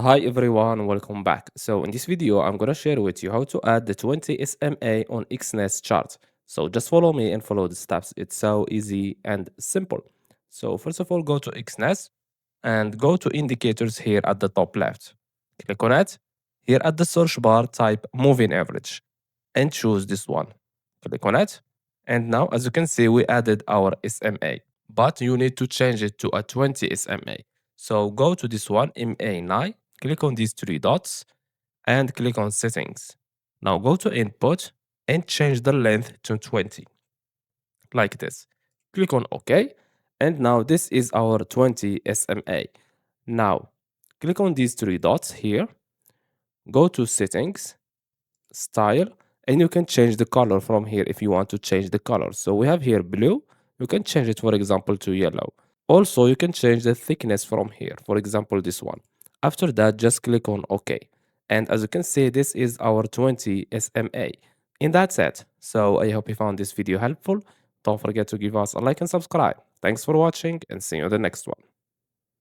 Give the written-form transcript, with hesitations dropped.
Hi everyone, welcome back. So in this video, I'm gonna share with you how to add the 20 SMA on Exness chart. So just follow me and follow the steps. It's so easy and simple. So first of all, go to Exness and go to indicators here at the top left. Click on it. Here at the search bar, type moving average and choose this one. Click on it. And now, as you can see, we added our SMA, but you need to change it to a 20 SMA. So go to this one, MA9, click on these three dots and click on settings. Now go to input and change the length to 20, like this. Click on OK. And now this is our 20 SMA. Now click on these three dots here, go to settings, style, and you can change the color from here if you want to change the color. So we have here blue, you can change it for example to yellow. Also you can change the thickness from here, for example this one. After that just click on OK, and as you can see this is our 20 SMA, and that's it. So I hope you found this video helpful. Don't forget to give us a like and subscribe. Thanks for watching and see you in the next one.